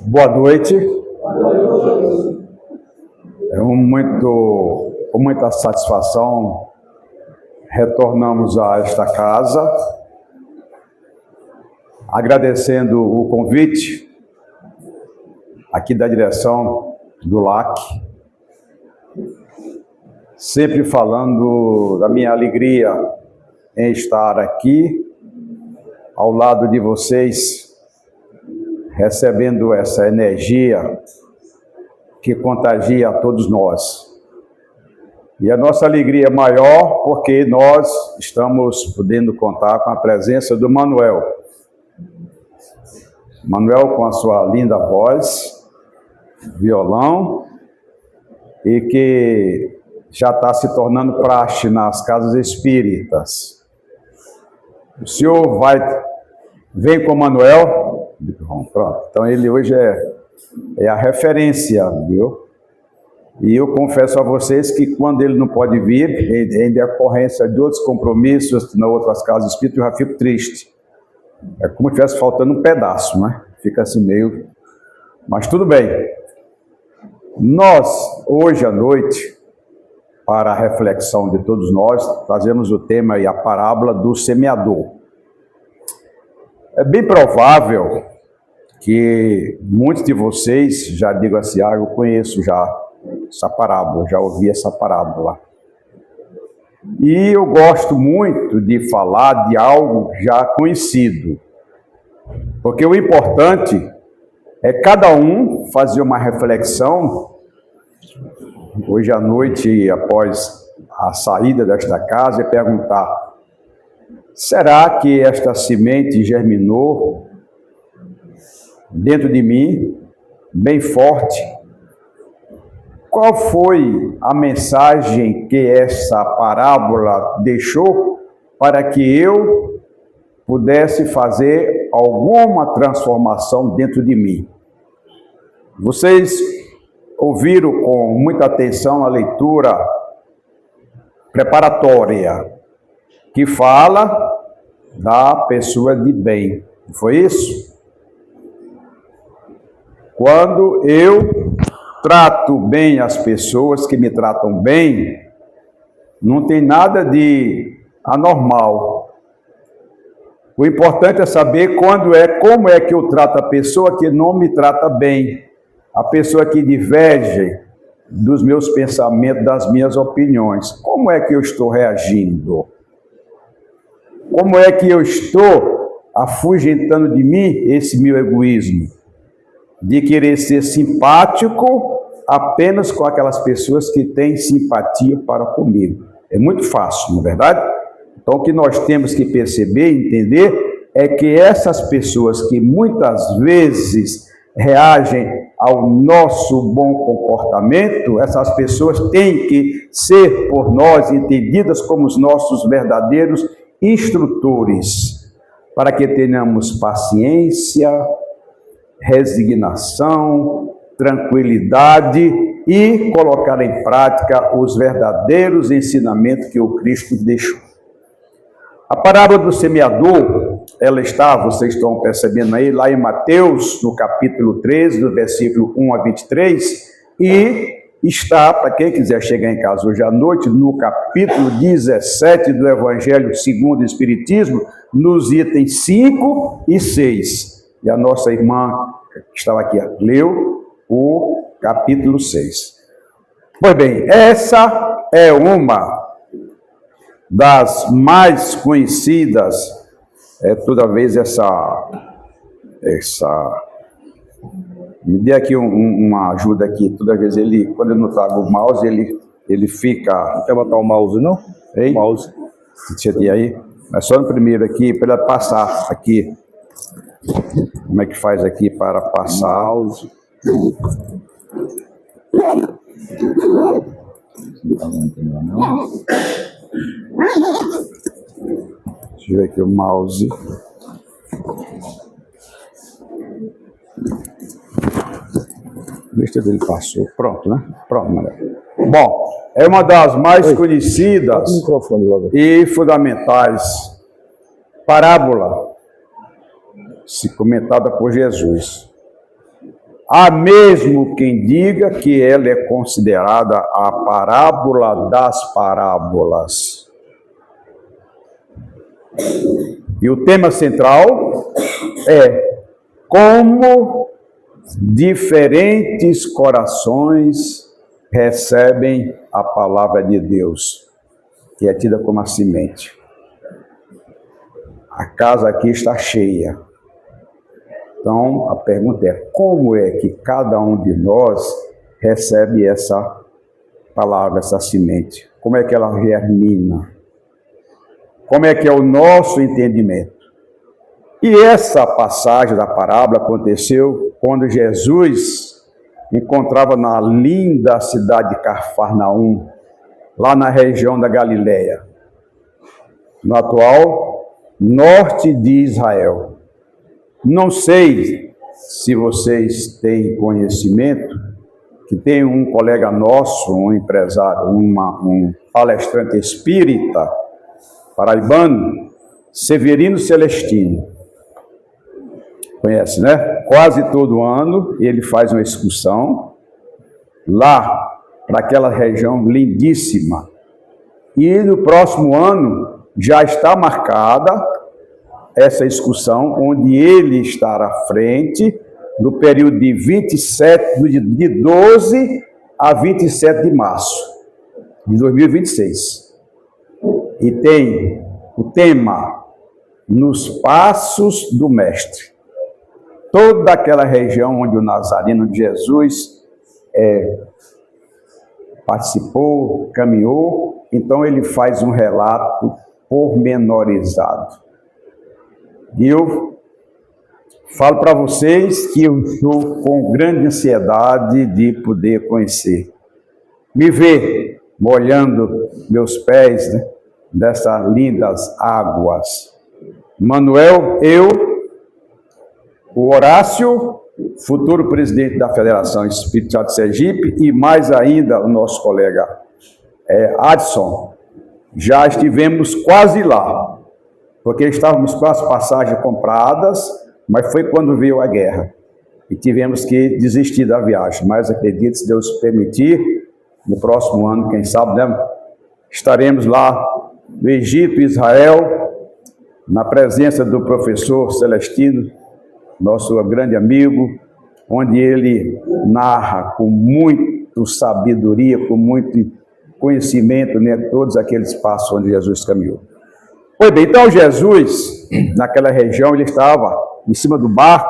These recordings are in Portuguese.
Boa noite. Com muita satisfação, retornamos a esta casa, agradecendo o convite aqui da direção do LAC, sempre falando da minha alegria em estar aqui, ao lado de vocês, recebendo essa energia que contagia a todos nós. E a nossa alegria é maior porque nós estamos podendo contar com a presença do Manuel. Manuel com a sua linda voz, violão, e que já está se tornando praxe nas casas espíritas. O senhor vem com o Manuel? Pronto. Então ele hoje é a referência, viu? E eu confesso a vocês que quando ele não pode vir, em decorrência de outros compromissos nas outras casas espíritas, eu já fico triste. É como se estivesse faltando um pedaço, né? Fica assim meio... Mas tudo bem. Nós, hoje à noite, para a reflexão de todos nós, trazemos o tema e a parábola do semeador. É bem provável que muitos de vocês já digam assim, eu conheço já essa parábola, já ouvi essa parábola. E eu gosto muito de falar de algo já conhecido, porque o importante é cada um fazer uma reflexão, hoje à noite, após a saída desta casa, e perguntar, será que esta semente germinou dentro de mim, bem forte? Qual foi a mensagem que essa parábola deixou para que eu pudesse fazer alguma transformação dentro de mim? Vocês ouviram com muita atenção a leitura preparatória, que fala da pessoa de bem. Foi isso? Quando eu trato bem as pessoas que me tratam bem, não tem nada de anormal. O importante é saber como é que eu trato a pessoa que não me trata bem, a pessoa que diverge dos meus pensamentos, das minhas opiniões. Como é que eu estou reagindo? Como é que eu estou afugentando de mim esse meu egoísmo? De querer ser simpático apenas com aquelas pessoas que têm simpatia para comigo. É muito fácil, não é verdade? Então, o que nós temos que perceber e entender é que essas pessoas que muitas vezes reagem ao nosso bom comportamento, essas pessoas têm que ser por nós entendidas como os nossos verdadeiros instrutores, para que tenhamos paciência, resignação, tranquilidade e colocar em prática os verdadeiros ensinamentos que o Cristo deixou. A parábola do semeador, ela está, vocês estão percebendo aí, lá em Mateus, no capítulo 13, do versículo 1 a 23, e está, para quem quiser chegar em casa hoje à noite, no capítulo 17 do Evangelho segundo o Espiritismo, nos itens 5 e 6. E a nossa irmã que estava aqui leu o capítulo 6. Pois bem, essa é uma das mais conhecidas, toda vez me dê aqui uma ajuda aqui, toda vez quando eu não trago o mouse, ele fica... Não quer botar o mouse, não? Hein? Mouse. Você tem aí? Mas só no primeiro aqui, para ela passar aqui. Como é que faz aqui para passar? Mouse. Deixa eu ver aqui o mouse. Deixa eu ver, ele passou. Pronto, né? Pronto, Maria. Bom, é uma das mais conhecidas e fundamentais parábola, se comentada por Jesus. Há mesmo quem diga que ela é considerada a parábola das parábolas. E o tema central é como diferentes corações recebem a palavra de Deus, que é tida como a semente. A casa aqui está cheia. Então, a pergunta é, como é que cada um de nós recebe essa palavra, essa semente? Como é que ela germina? Como é que é o nosso entendimento? E essa passagem da parábola aconteceu quando Jesus encontrava na linda cidade de Cafarnaum, lá na região da Galileia, no atual norte de Israel. Não sei se vocês têm conhecimento que tem um colega nosso, um empresário, um palestrante espírita paraibano, Severino Celestino. Conhece, né? Quase todo ano ele faz uma excursão lá para aquela região lindíssima. E no próximo ano já está marcada essa excursão, onde ele estará à frente no período de 12 a 27 de março de 2026. E tem o tema Nos Passos do Mestre. Toda aquela região onde o Nazareno de Jesus participou, caminhou, então ele faz um relato pormenorizado. E eu falo para vocês que eu estou com grande ansiedade de poder conhecer. Me ver molhando meus pés, né, dessas lindas águas. Manuel, eu, o Horácio, futuro presidente da Federação Espírita de Sergipe, e mais ainda o nosso colega Adson, já estivemos quase lá. Porque estávamos com as passagens compradas, mas foi quando veio a guerra. E tivemos que desistir da viagem. Mas acredito, se Deus permitir, no próximo ano, quem sabe, né, estaremos lá no Egito, Israel, na presença do professor Celestino, nosso grande amigo, onde ele narra com muita sabedoria, com muito conhecimento, né, todos aqueles passos onde Jesus caminhou. Pois bem, então Jesus, naquela região, ele estava em cima do barco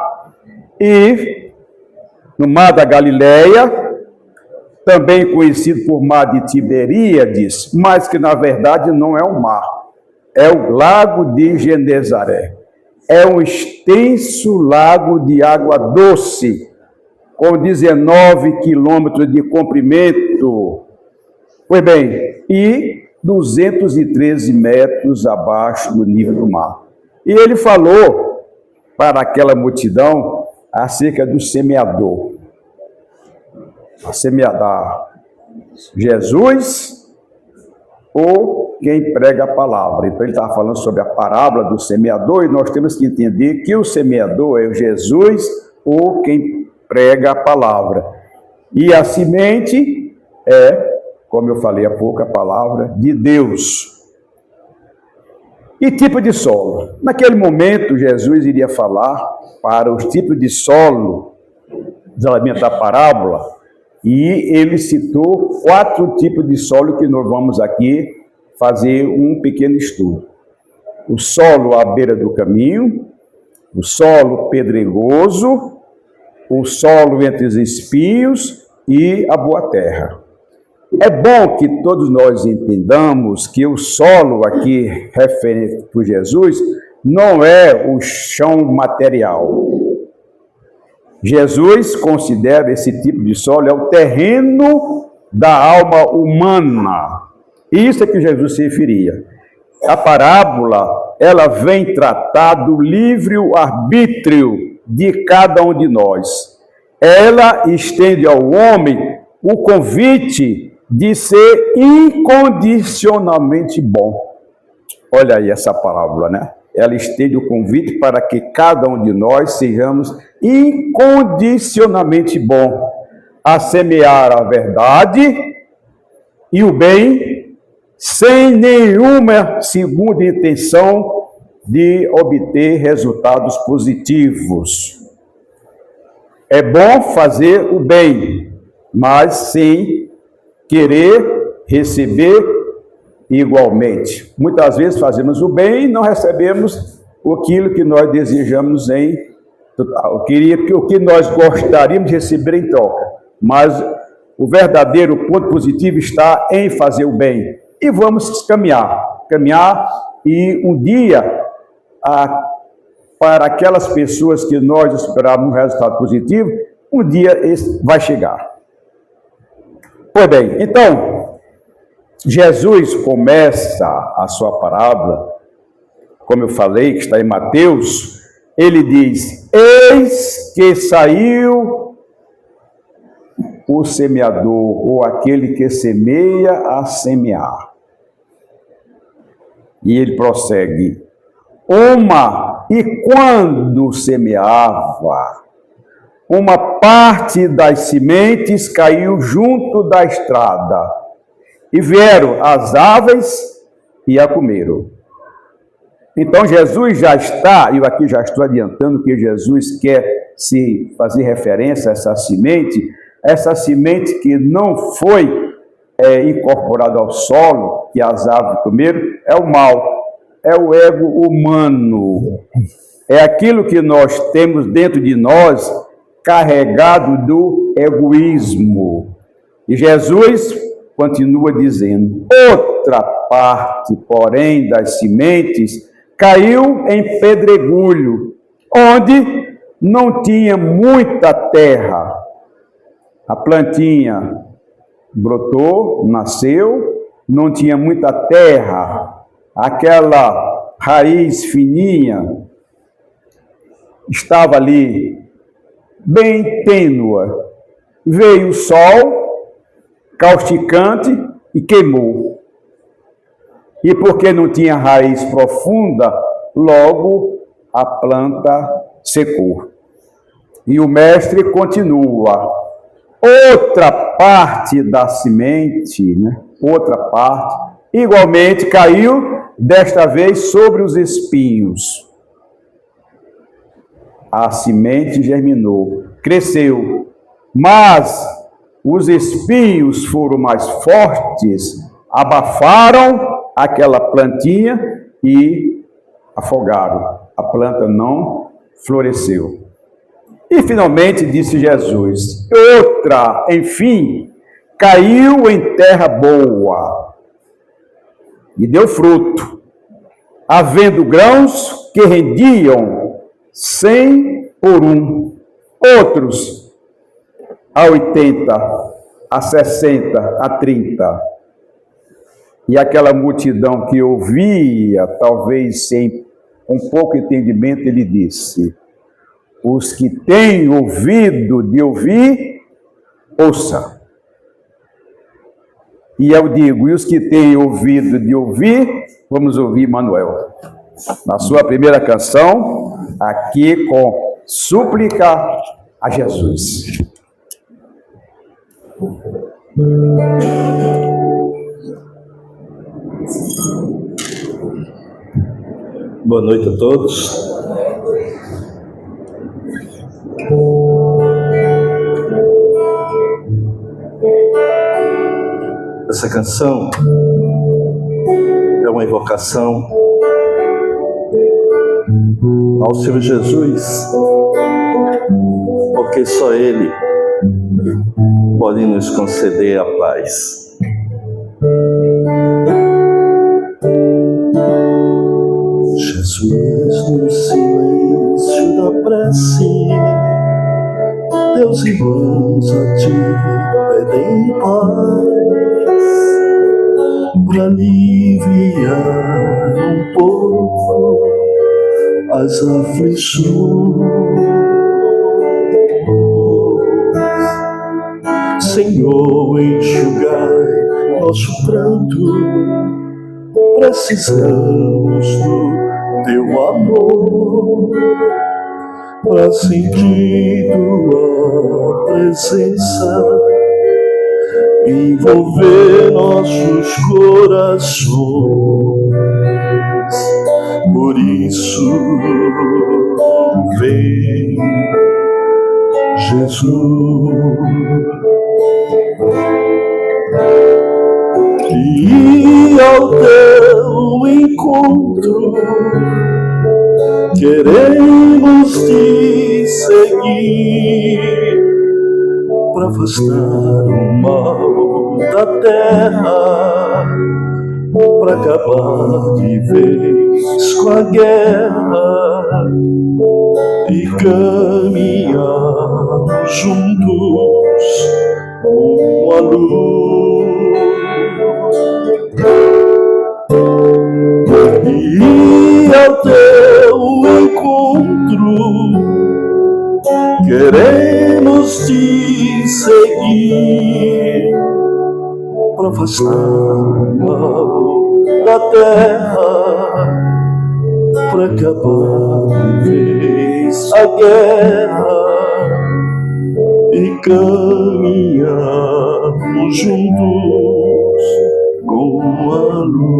e no mar da Galileia, também conhecido por mar de Tiberíades, mas que na verdade não é um mar, é o lago de Genezaré. É um extenso lago de água doce, com 19 quilômetros de comprimento. Pois bem, e 213 metros abaixo do nível do mar. E ele falou para aquela multidão acerca do semeador. A semeadar Jesus ou quem prega a palavra. Então ele estava falando sobre a parábola do semeador e nós temos que entender que o semeador é Jesus ou quem prega a palavra. E a semente é, como eu falei há pouco, a palavra de Deus. E tipo de solo? Naquele momento, Jesus iria falar para os tipos de solo dos elementos da parábola, e ele citou 4 tipos de solo que nós vamos aqui fazer um pequeno estudo. O solo à beira do caminho, o solo pedregoso, o solo entre os espinhos e a boa terra. É bom que todos nós entendamos que o solo aqui referente por Jesus não é o chão material. Jesus considera esse tipo de solo é o terreno da alma humana. Isso é que Jesus se referia. A parábola, ela vem tratar do livre-arbítrio de cada um de nós. Ela estende ao homem o convite de ser incondicionalmente bom. Olha aí essa parábola, né? ela estende o convite para que cada um de nós sejamos incondicionalmente bom a semear a verdade e o bem, sem nenhuma segunda intenção de obter resultados positivos. É bom fazer o bem, mas sem querer receber igualmente. Muitas vezes fazemos o bem e não recebemos aquilo que nós desejamos o que nós gostaríamos de receber em troca. Mas o verdadeiro ponto positivo está em fazer o bem. E vamos caminhar e um dia, para aquelas pessoas que nós esperávamos um resultado positivo, um dia esse vai chegar. Pois bem, então, Jesus começa a sua parábola, como eu falei, que está em Mateus, ele diz: eis que saiu o semeador, ou aquele que semeia a semear. E ele prossegue: e quando semeava, uma parte das sementes caiu junto da estrada, e vieram as aves e a comeram. Então Jesus já está, eu aqui já estou adiantando que Jesus quer se fazer referência a essa semente que não foi incorporada ao solo, que as aves comeram, é o mal, é o ego humano, é aquilo que nós temos dentro de nós, carregado do egoísmo. E Jesus continua dizendo: outra parte, porém, das sementes caiu em pedregulho, onde não tinha muita terra. A plantinha brotou, nasceu, não tinha muita terra, aquela raiz fininha estava ali, bem tênue. Veio o sol causticante e queimou. E porque não tinha raiz profunda, logo a planta secou. E o mestre continua: outra parte da semente, outra parte, igualmente caiu, desta vez sobre os espinhos. A semente germinou, cresceu, mas os espinhos foram mais fortes, abafaram aquela plantinha e afogaram. A planta não floresceu. E finalmente disse Jesus: outra, enfim, caiu em terra boa e deu fruto, havendo grãos que rendiam 100 por 1, outros a 80, a 60, a 30. E aquela multidão que ouvia, talvez sem um pouco entendimento, ele disse: os que têm ouvido de ouvir, ouça. E eu digo: e os que têm ouvido de ouvir, vamos ouvir Manuel, na sua primeira canção, aqui com súplica a Jesus. Boa noite a todos. Essa canção é uma invocação ao Senhor Jesus, porque só Ele pode nos conceder a paz. Jesus, no silêncio da prece, teus irmãos a ti pedem paz, para aliviar um pouco as aflições. Senhor, enxugai nosso pranto, precisamos do teu amor, pra sentir tua presença, envolver nossos corações. Por isso, vem, Jesus, e ao teu encontro queremos te seguir, para afastar o mal da terra, para acabar de vez com a guerra e caminhar juntos com a luz. E ao teu encontro queremos te seguir, para afastar o mal da terra, para acabar de vez a guerra e caminharmos juntos com a luz.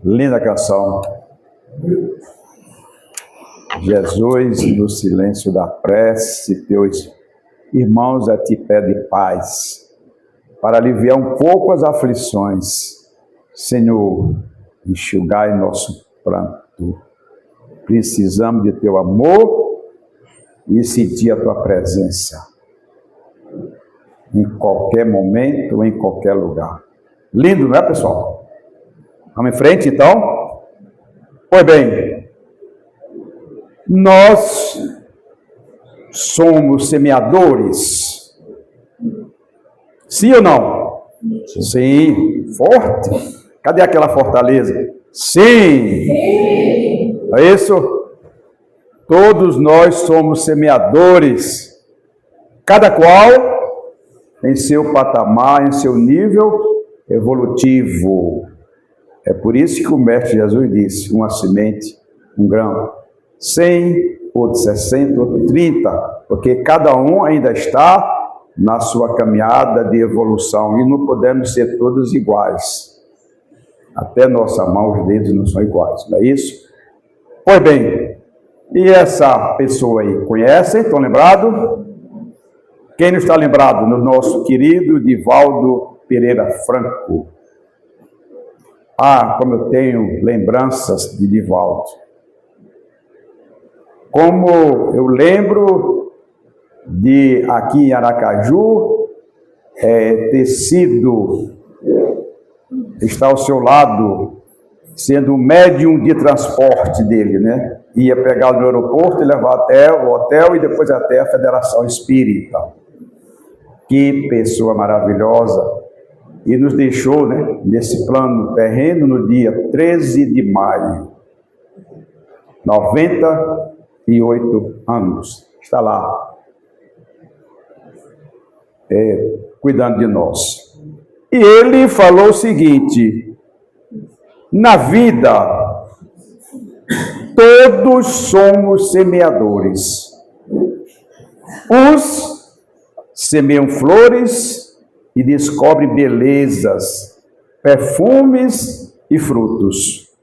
Linda canção. Jesus, no silêncio da prece, teus irmãos a ti pede paz, para aliviar um pouco as aflições. Senhor, enxugai nosso pranto. Precisamos de teu amor e sentir a tua presença em qualquer momento, em qualquer lugar. Lindo, não é, pessoal? Vamos em frente, então? Pois bem, nós somos semeadores. Sim ou não? Sim, forte. Cadê aquela fortaleza? Sim. É isso? Todos nós somos semeadores. Cada qual em seu patamar, em seu nível evolutivo. É por isso que o Mestre Jesus disse, uma semente, um grão, 100, outro 60, outro 30, porque cada um ainda está na sua caminhada de evolução e não podemos ser todos iguais. Até nossa mão, os dedos não são iguais, não é isso? Pois bem, e essa pessoa aí, conhecem? Estão lembrados? Quem não está lembrado? No nosso querido Divaldo Pereira Franco. Ah, como eu tenho lembranças de Divaldo. Como eu lembro de aqui em Aracaju, ter sido, estar ao seu lado, sendo o médium de transporte dele, né? Ia pegá-lo no aeroporto e levar até o hotel e depois até a Federação Espírita. Que pessoa maravilhosa! E nos deixou, né, nesse plano terreno no dia 13 de maio, 98 anos, está lá, cuidando de nós. E ele falou o seguinte: na vida, todos somos semeadores. Uns semeiam flores e descobre belezas, perfumes e frutos.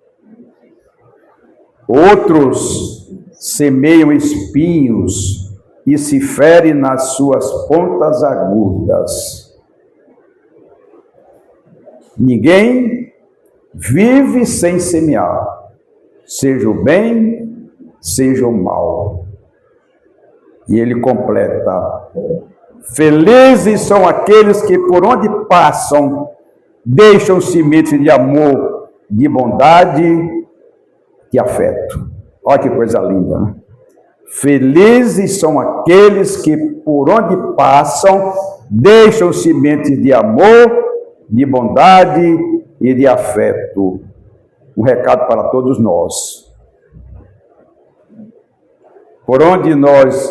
Outros semeiam espinhos e se ferem nas suas pontas agudas. Ninguém vive sem semear, seja o bem, seja o mal. E ele completa: felizes são aqueles que por onde passam deixam sementes de amor, de bondade, de afeto. Olha que coisa linda, né? Felizes são aqueles que por onde passam deixam sementes de amor, de bondade e de afeto. um recado para todos nós. Por onde nós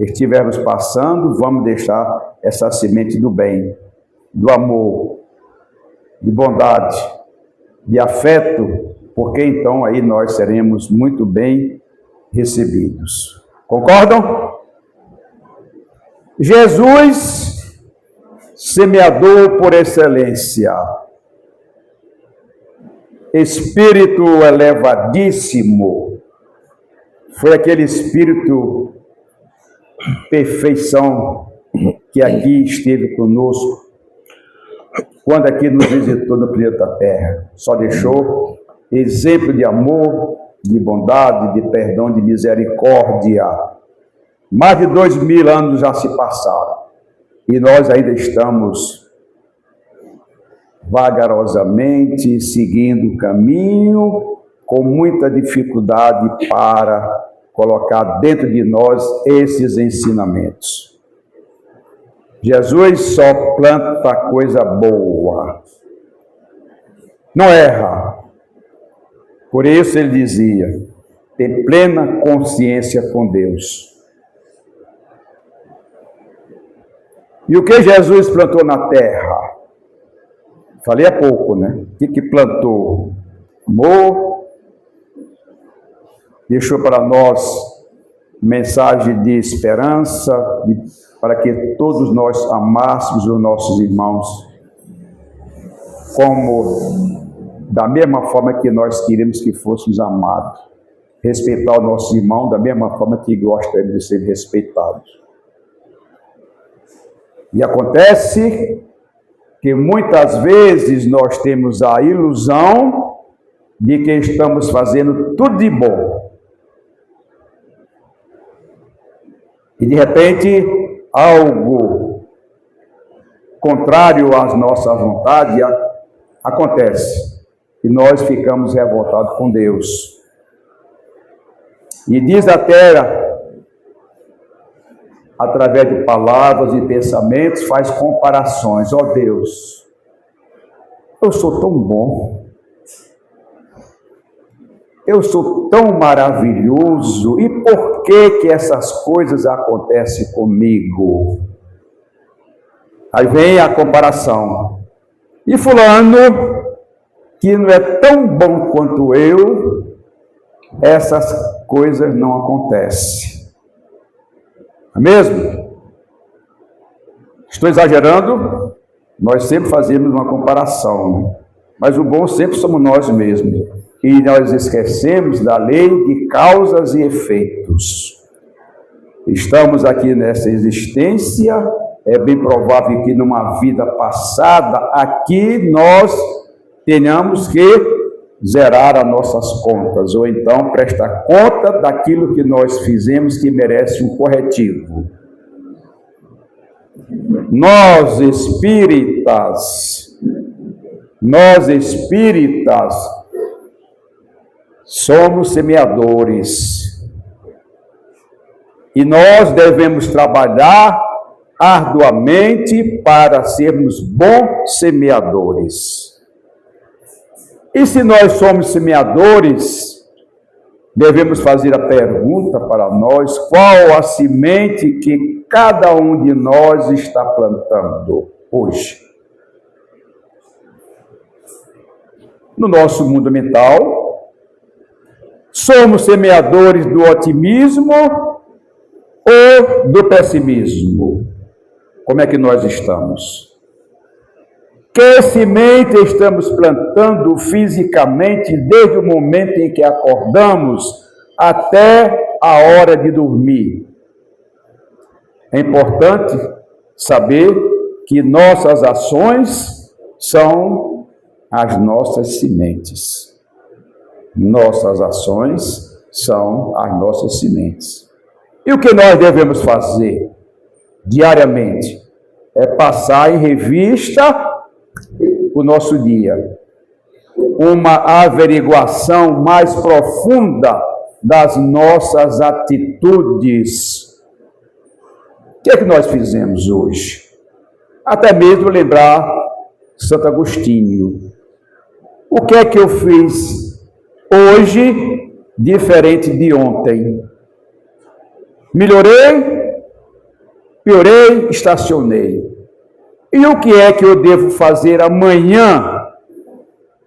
estivermos passando, vamos deixar essa semente do bem, do amor, de bondade, de afeto, porque então aí nós seremos muito bem recebidos. Concordam? Jesus, semeador por excelência, espírito elevadíssimo, foi aquele espírito perfeição que aqui esteve conosco, quando aqui nos visitou no planeta Terra. Só deixou exemplo de amor, de bondade, de perdão, de misericórdia. Mais de 2000 anos já se passaram e nós ainda estamos vagarosamente seguindo o caminho, com muita dificuldade para colocar dentro de nós esses ensinamentos. Jesus só planta coisa boa, não erra. Por isso ele dizia, ter plena consciência com Deus. E o que Jesus plantou na terra? Falei há pouco, né? O que plantou? Amor. Deixou para nós mensagem de esperança, para que todos nós amássemos os nossos irmãos, como da mesma forma que nós queremos que fôssemos amados. Respeitar o nosso irmão da mesma forma que gostaríamos de ser respeitados. E acontece que muitas vezes nós temos a ilusão de que estamos fazendo tudo de bom. E de repente, algo contrário às nossas vontades acontece. E nós ficamos revoltados com Deus. E diz a terra, através de palavras e pensamentos, faz comparações. Ó Deus, eu sou tão bom. Eu sou tão maravilhoso, e por que essas coisas acontecem comigo? Aí vem a comparação. E fulano, que não é tão bom quanto eu, essas coisas não acontecem. Não é mesmo? Estou exagerando? Nós sempre fazemos uma comparação, né? Mas o bom sempre somos nós mesmos. E nós esquecemos da lei de causas e efeitos. Estamos aqui nessa existência, é bem provável que numa vida passada, aqui nós tenhamos que zerar as nossas contas, ou então prestar conta daquilo que nós fizemos que merece um corretivo. Nós espíritas, somos semeadores e nós devemos trabalhar arduamente para sermos bons semeadores. E se nós somos semeadores, devemos fazer a pergunta para nós: qual a semente que cada um de nós está plantando hoje? No nosso mundo mental, somos semeadores do otimismo ou do pessimismo? Como é que nós estamos? Que semente estamos plantando fisicamente desde o momento em que acordamos até a hora de dormir? É importante saber que nossas ações são as nossas sementes. Nossas ações são as nossas sementes. E o que nós devemos fazer diariamente? É passar em revista o nosso dia. Uma averiguação mais profunda das nossas atitudes. O que é que nós fizemos hoje? Até mesmo lembrar Santo Agostinho. O que é que eu fiz hoje diferente de ontem. Melhorei, piorei, estacionei. E o que é que eu devo fazer amanhã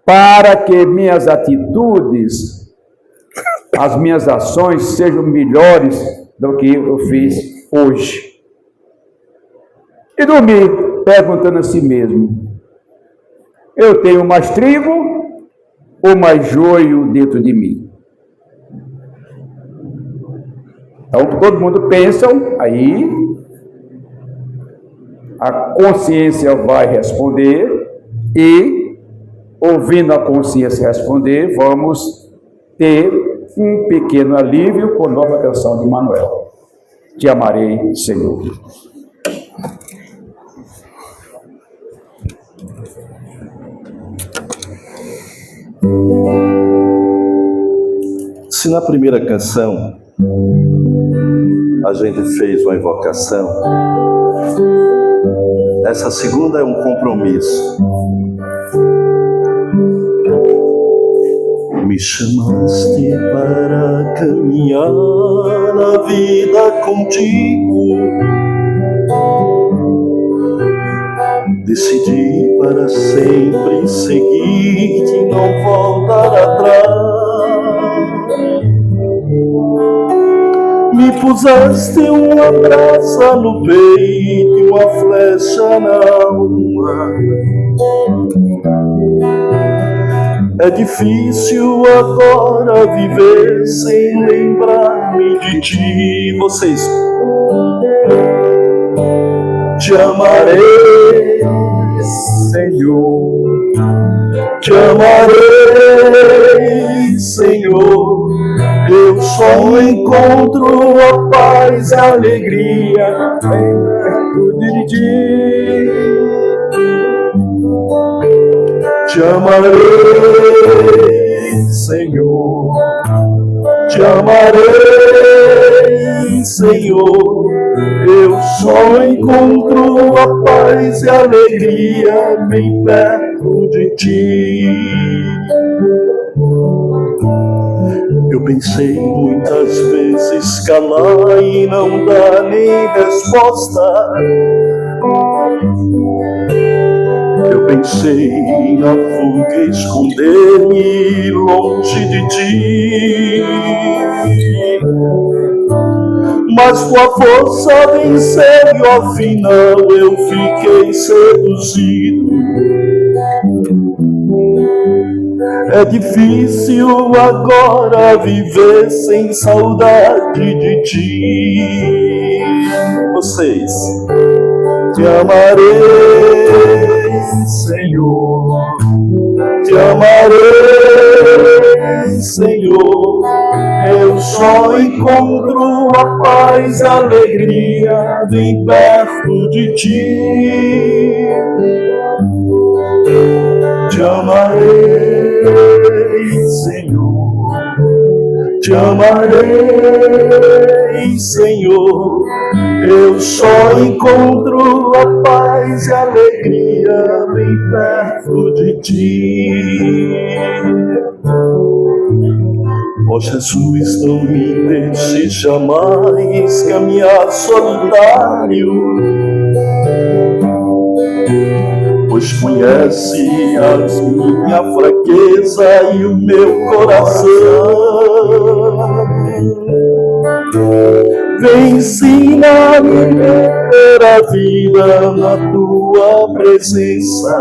para que minhas atitudes, as minhas ações sejam melhores do que eu fiz hoje? E dormir perguntando a si mesmo: eu tenho mais trigo ou mais joio dentro de mim? Então todo mundo pensa, aí a consciência vai responder e, ouvindo a consciência responder, vamos ter um pequeno alívio com a nova canção de Manuel. Te amarei, Senhor. Se na primeira canção a gente fez uma invocação, essa segunda é um compromisso. Me chamaste para caminhar na vida contigo. Decidi para sempre seguir-te e não voltar atrás. Me puseste uma brasa no peito e uma flecha na alma. É difícil agora viver sem lembrar-me de ti. Vocês, te amarei, Senhor. Te amarei, Senhor. Eu só encontro a paz e a alegria perto de ti. Te amarei, Senhor. Te amarei, Senhor. Eu só encontro a paz e a alegria bem perto de ti. Eu pensei muitas vezes calar e não dar nem resposta. Eu pensei na fuga esconder-me longe de ti. Mas tua força venceu e ao final eu fiquei seduzido. É difícil agora viver sem saudade de ti. Vocês, te amarei, Senhor. Te amarei, Senhor. Eu só encontro a paz e a alegria bem perto de ti. Te amarei, Senhor. Te amarei, Senhor. Eu só encontro a paz e a alegria bem perto de ti. Ó Jesus, não me deixe jamais caminhar solitário, pois conhece a minha fraqueza e o meu coração. Vem ensinar-me ter a vida na tua presença,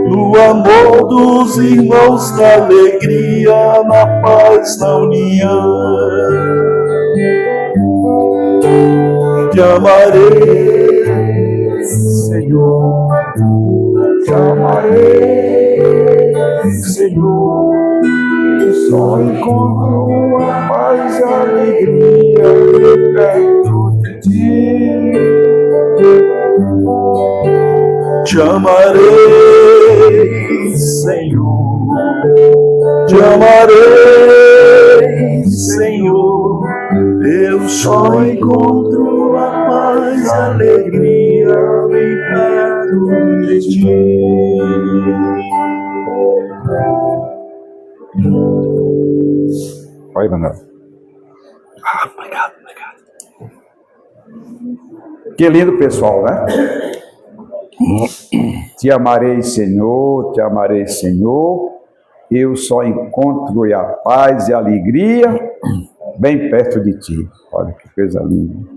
no amor dos irmãos, na alegria, na paz, na união. Te amarei, Senhor. Te amarei, Senhor. Só encontro a paz e a alegria perto de ti. Te amarei, Senhor. Te amarei, Senhor. Eu só encontro a paz e a alegria bem perto de ti. Oi, Manuel. Obrigado. Que lindo, pessoal, né? Te amarei, Senhor, eu só encontro a paz e a alegria bem perto de ti. Olha que coisa linda.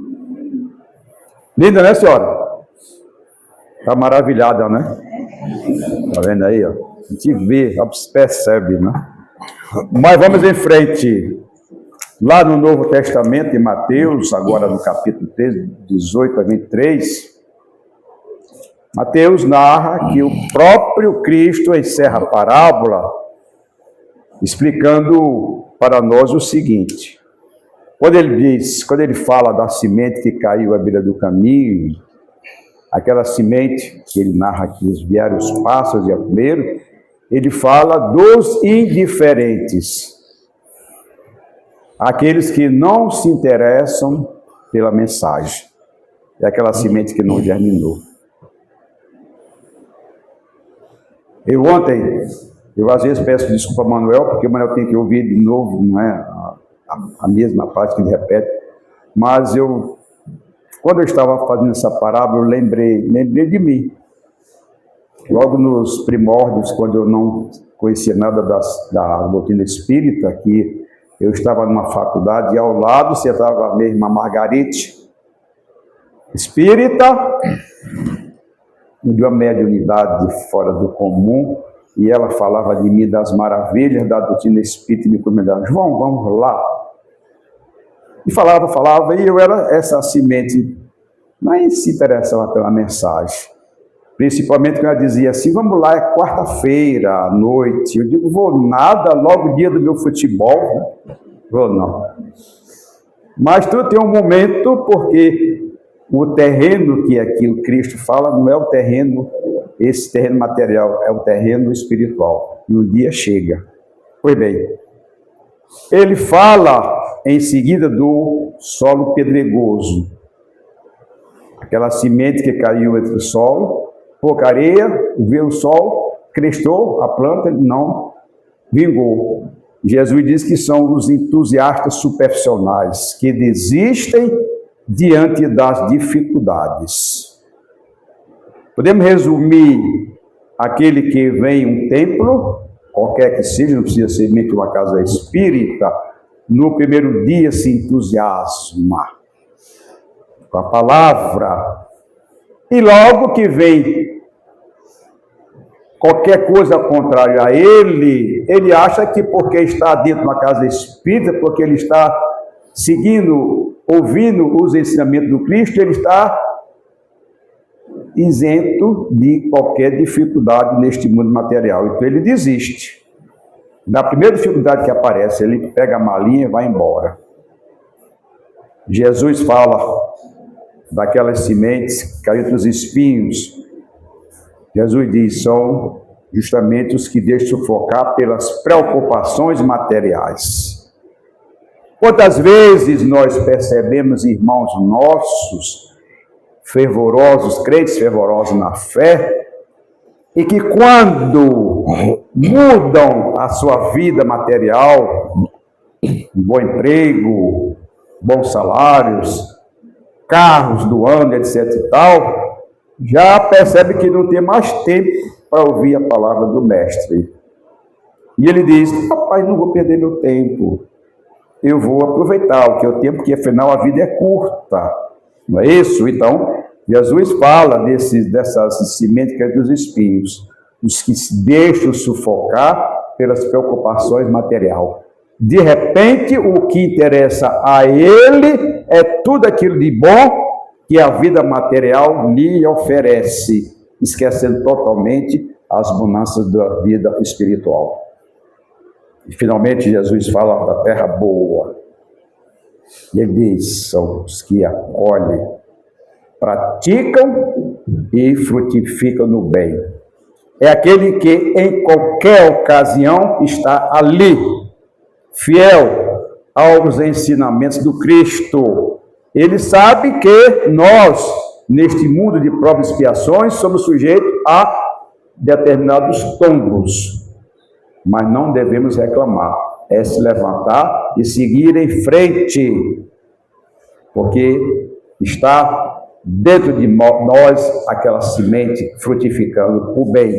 Linda, né, senhora? Está maravilhada, né? Está vendo aí, ó? A gente vê, percebe, né? Mas vamos em frente. Lá no Novo Testamento, em Mateus, agora no capítulo 3, 18 a 23, Mateus narra que o próprio Cristo encerra a parábola explicando para nós o seguinte. Quando ele fala da semente que caiu à beira do caminho, aquela semente que ele narra que vieram os pássaros e a comeram, ele fala dos indiferentes, aqueles que não se interessam pela mensagem. É aquela semente que não germinou. Eu às vezes peço desculpa a Manuel, porque o Manuel tem que ouvir de novo, não é a mesma parte que ele repete, mas quando eu estava fazendo essa parábola, eu lembrei de mim. Logo nos primórdios, quando eu não conhecia nada da doutrina espírita, que eu estava numa faculdade e ao lado sentava a minha irmã Margarite, espírita, de uma mediunidade fora do comum, e ela falava de mim das maravilhas da doutrina espírita e me convidava, João, vamos lá. E falava, e eu era essa semente, mas se interessava pela mensagem. Principalmente quando ela dizia assim, vamos lá, é quarta-feira à noite. Eu digo, vou nada, logo dia do meu futebol, né? Vou não. Mas tudo tem um momento, porque o terreno que aquilo Cristo fala não é o terreno, esse terreno material, é o terreno espiritual. E o dia chega. Pois bem, ele fala em seguida do solo pedregoso. Aquela semente que caiu entre o solo, pouca areia, veio o sol, crestou, a planta não vingou. Jesus diz que são os entusiastas superficiais, que desistem diante das dificuldades. Podemos resumir aquele que vem em um templo, qualquer que seja, não precisa ser meio que uma casa espírita, no primeiro dia se entusiasma com a palavra, e logo que vem qualquer coisa contrária a ele acha que porque está dentro de uma casa espírita, porque ele está seguindo, ouvindo os ensinamentos do Cristo, ele está isento de qualquer dificuldade neste mundo material. Então ele desiste. Na primeira dificuldade que aparece, ele pega a malinha e vai embora. Jesus fala daquelas sementes que caíram entre os espinhos. Jesus diz, são justamente os que deixam sufocar pelas preocupações materiais. Quantas vezes nós percebemos irmãos nossos, fervorosos, crentes fervorosos na fé, e que quando mudam a sua vida material, bom emprego, bons salários, carros do ano, etc e tal, já percebe que não tem mais tempo para ouvir a palavra do mestre. E ele diz, rapaz, não vou perder meu tempo, eu vou aproveitar o que eu tenho, porque afinal a vida é curta, não é isso? Então, Jesus fala dessas sementes que é dos espinhos, os que se deixam sufocar pelas preocupações materiais. De repente, o que interessa a ele é tudo aquilo de bom que a vida material lhe oferece, esquecendo totalmente as bonanças da vida espiritual. E finalmente Jesus fala da terra boa. E ele diz, são os que acolhem, praticam e frutificam no bem. É aquele que em qualquer ocasião está ali, fiel aos ensinamentos do Cristo. Ele sabe que nós, neste mundo de provas e expiações, somos sujeitos a determinados tombos, mas não devemos reclamar, é se levantar e seguir em frente, porque está dentro de nós aquela semente frutificando o bem.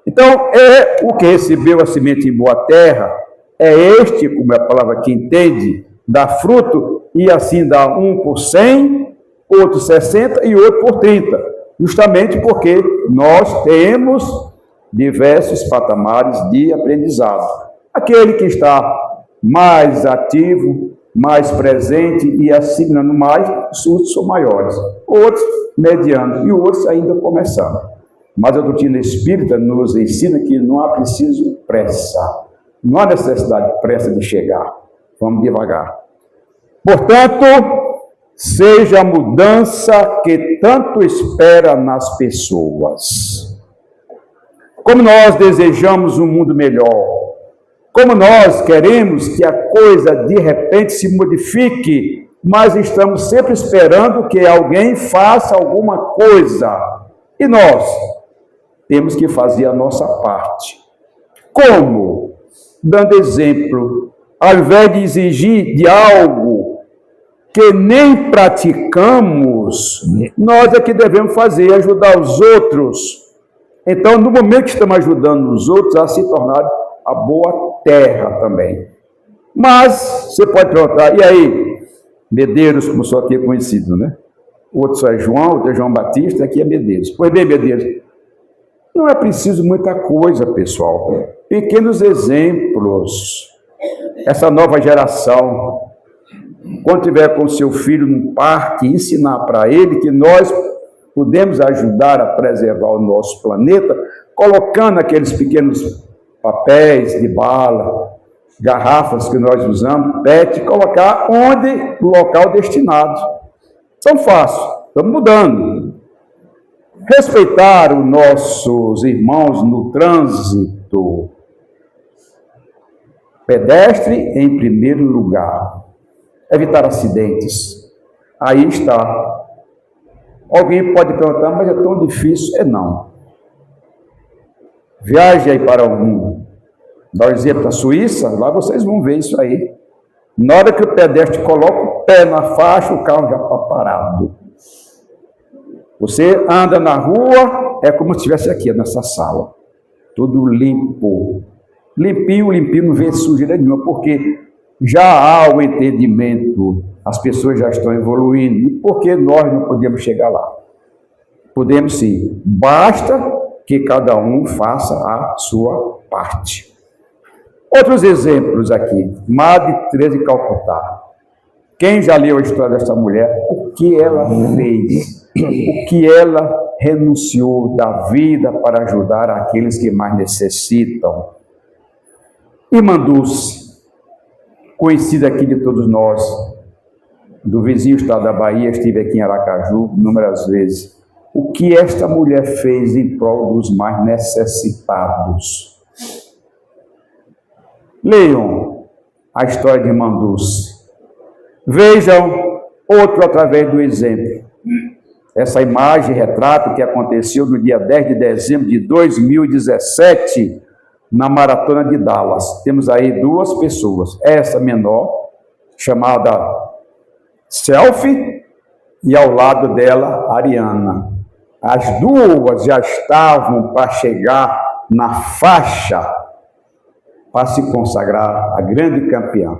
Então, é o que recebeu a semente em boa terra, é este, como é a palavra que entende, dá fruto, e assim dá um por 100, outro 60 e outro por 30, justamente porque nós temos diversos patamares de aprendizado. Aquele que está mais ativo, mais presente e assimilando mais, os surtos são maiores. Outros, medianos, e outros ainda começando. Mas a doutrina espírita nos ensina que não há preciso pressa. Não há necessidade de pressa de chegar. Vamos devagar. Portanto, seja a mudança que tanto espera nas pessoas. Como nós desejamos um mundo melhor, como nós queremos que a coisa de repente se modifique, mas estamos sempre esperando que alguém faça alguma coisa. E nós temos que fazer a nossa parte. Como? Dando exemplo. Ao invés de exigir de algo que nem praticamos, nós é que devemos fazer, ajudar os outros. Então, no momento que estamos ajudando os outros a se tornar a boa terra também. Mas, você pode perguntar, e aí, Medeiros, como só aqui é conhecido, né? O outro só é João, outro é João Batista, aqui é Medeiros. Pois bem, Medeiros, não é preciso muita coisa, pessoal. Pequenos exemplos. Essa nova geração, quando tiver com seu filho no parque, ensinar para ele que nós podemos ajudar a preservar o nosso planeta, colocando aqueles pequenos papéis de bala, garrafas que nós usamos, PET, colocar onde o local destinado. Tão fácil, estamos mudando. Respeitar os nossos irmãos no trânsito. Pedestre em primeiro lugar. Evitar acidentes. Aí está. Alguém pode perguntar, mas é tão difícil? É não. Viaje aí para o mundo. Dá o exemplo da Suíça, lá vocês vão ver isso aí. Na hora que o pedestre coloca o pé na faixa, o carro já está parado. Você anda na rua, é como se estivesse aqui, nessa sala. Tudo limpo. Limpinho, limpinho, não vê sujeira nenhuma, porque já há o entendimento, as pessoas já estão evoluindo. E por que nós não podemos chegar lá? Podemos sim. Basta que cada um faça a sua parte. Outros exemplos aqui. Madre Teresa de Calcutá. Quem já leu a história dessa mulher? O que ela fez? O que ela renunciou da vida para ajudar aqueles que mais necessitam? Irmã Dulce, conhecida aqui de todos nós, do vizinho estado da Bahia, estive aqui em Aracaju inúmeras vezes. O que esta mulher fez em prol dos mais necessitados? Leiam a história de Irmã Dulce. Vejam outro através do exemplo. Essa imagem, retrato que aconteceu no dia 10 de dezembro de 2017, na Maratona de Dallas. Temos aí duas pessoas. Essa menor, chamada Selfie, e ao lado dela, Ariana. As duas já estavam para chegar na faixa para se consagrar a grande campeã.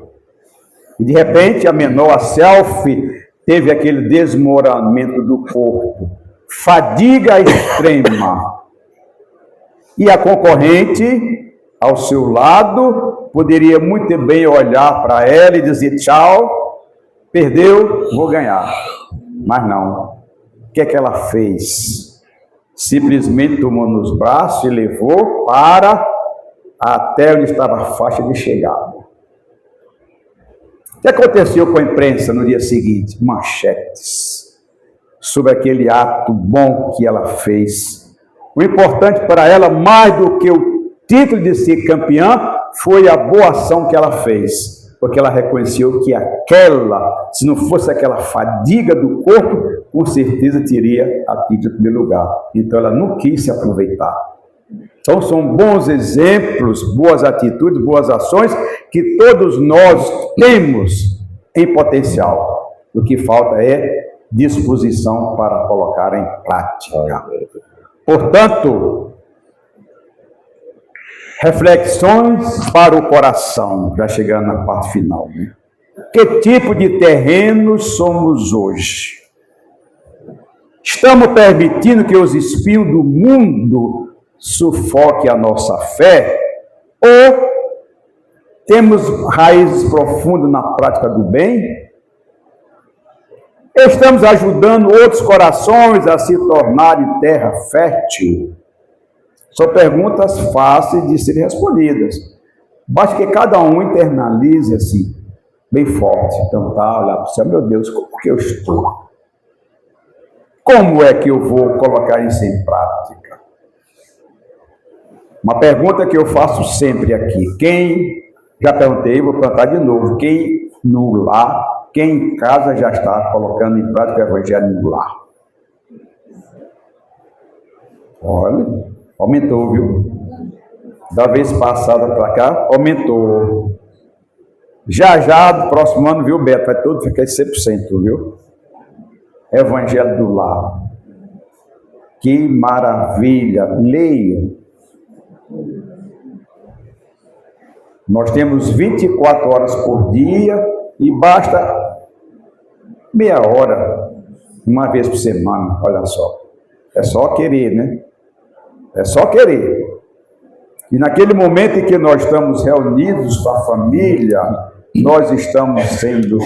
E de repente a menor, a Selfie, teve aquele desmoronamento do corpo, fadiga extrema. E a concorrente, ao seu lado, poderia muito bem olhar para ela e dizer tchau, perdeu, vou ganhar. Mas não. O que é que ela fez? Simplesmente tomou nos braços e levou para até onde estava a faixa de chegada. O que aconteceu com a imprensa no dia seguinte? Manchetes sobre aquele ato bom que ela fez. O importante para ela, mais do que o título de ser campeã, foi a boa ação que ela fez. Porque ela reconheceu que aquela, se não fosse aquela fadiga do corpo, com certeza teria atingido o primeiro lugar. Então ela não quis se aproveitar. Então são bons exemplos, boas atitudes, boas ações, que todos nós temos em potencial. O que falta é disposição para colocar em prática. Portanto, reflexões para o coração, já chegando na parte final, né? Que tipo de terreno somos hoje? Estamos permitindo que os espinhos do mundo sufoquem a nossa fé? Ou temos raízes profundas na prática do bem? Estamos ajudando outros corações a se tornarem terra fértil? São perguntas fáceis de serem respondidas. Basta que cada um internalize assim, bem forte. Então tá, olhar para o céu, meu Deus, como que eu estou? Como é que eu vou colocar isso em prática? Uma pergunta que eu faço sempre aqui. Já perguntei, vou perguntar de novo. Quem no lar, quem em casa já está colocando em prática o evangelho no lar? Olha, aumentou, viu? Da vez passada para cá, aumentou. Já, do próximo ano, viu, Beto? Vai tudo ficar 100%, viu? Evangelho do lar. Que maravilha! Leia. Nós temos 24 horas por dia e basta meia hora, uma vez por semana, olha só. É só querer, né? É só querer. E naquele momento em que nós estamos reunidos com a família, nós estamos sendo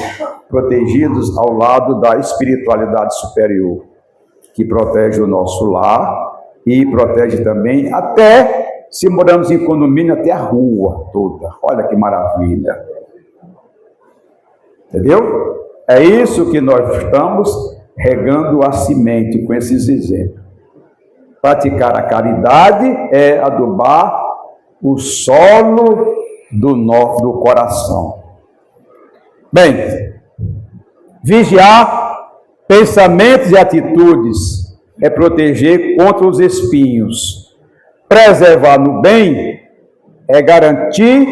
protegidos ao lado da espiritualidade superior, que protege o nosso lar e protege também, até se moramos em condomínio, até a rua toda. Olha que maravilha. Entendeu? É isso que nós estamos regando a semente com esses exemplos. Praticar a caridade é adubar o solo do coração. Bem, vigiar pensamentos e atitudes é proteger contra os espinhos. Preservar no bem é garantir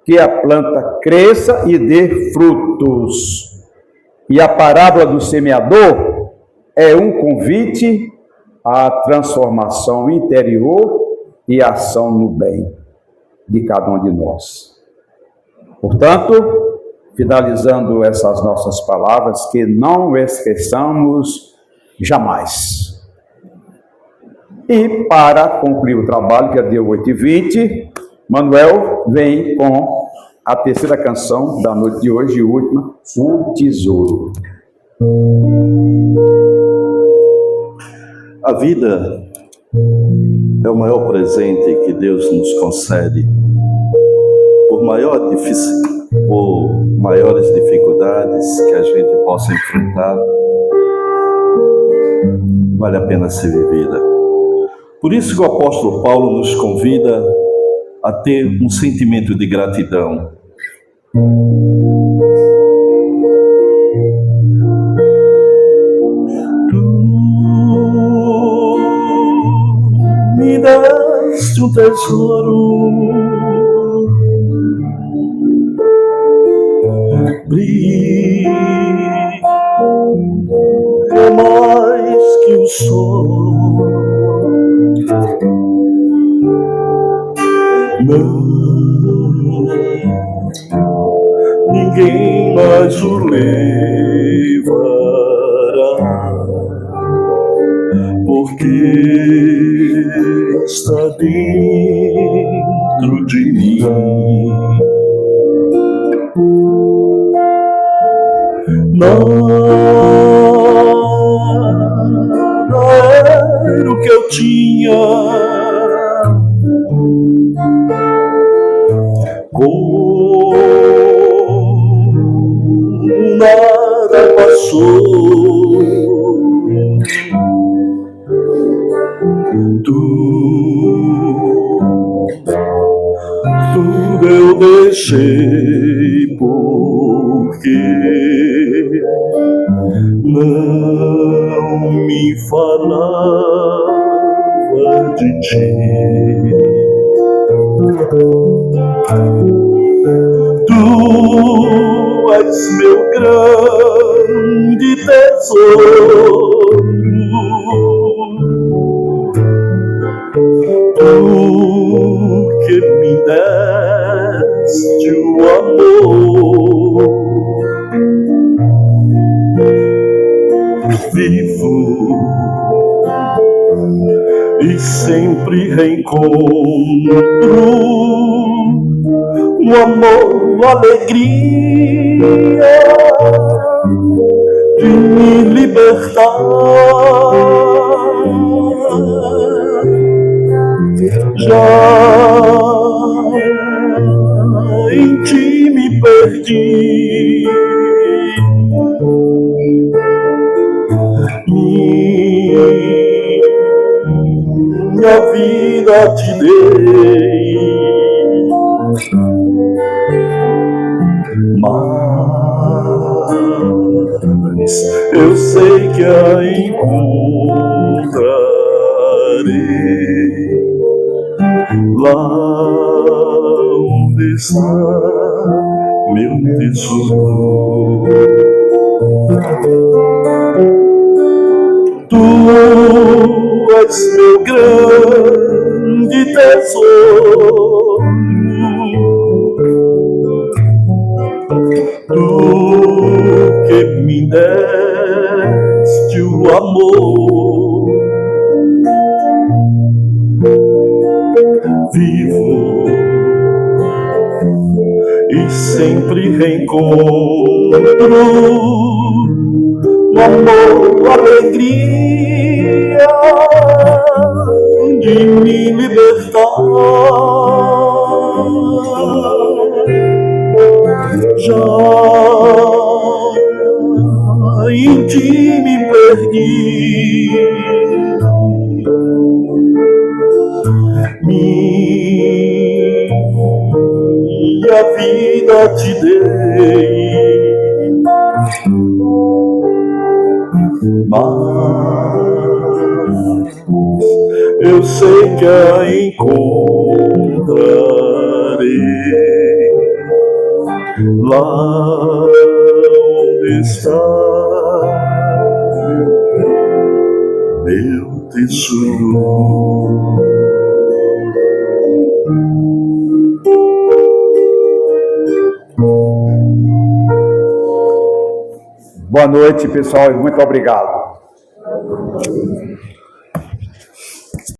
que a planta cresça e dê frutos. E a parábola do semeador é um convite à transformação interior e ação no bem de cada um de nós. Portanto, finalizando essas nossas palavras, que não esqueçamos jamais. E para concluir o trabalho, que é dia 8h20, Manuel vem com a terceira canção da noite de hoje, última, O Tesouro. A vida é o maior presente que Deus nos concede. Por maiores dificuldades que a gente possa enfrentar, vale a pena ser vivida. Por isso que o apóstolo Paulo nos convida a ter um sentimento de gratidão. Tu me deste um tesouro, brilha mais que o sol. Não, ninguém mais o levará, porque está dentro de mim. Nada era o que eu tinha, com nada passou. Tudo eu deixei porque não me falava de ti. Tu és meu grande tesouro. Tu que me deste o amor, vivo e sempre reencontro um amor, uma alegria de me libertar. Já em ti me perdi, minha vida te dei, mas eu sei que a encontrarei lá onde está meu tesouro. Tu és meu grande tesouro. Tu que me deste o amor, vivo e sempre reencontro um amor, alegria de me libertar. Já em ti me perdi, minha vida te dei, mas eu sei que a encontrarei lá onde está meu tesouro. Boa noite, pessoal, e muito obrigado.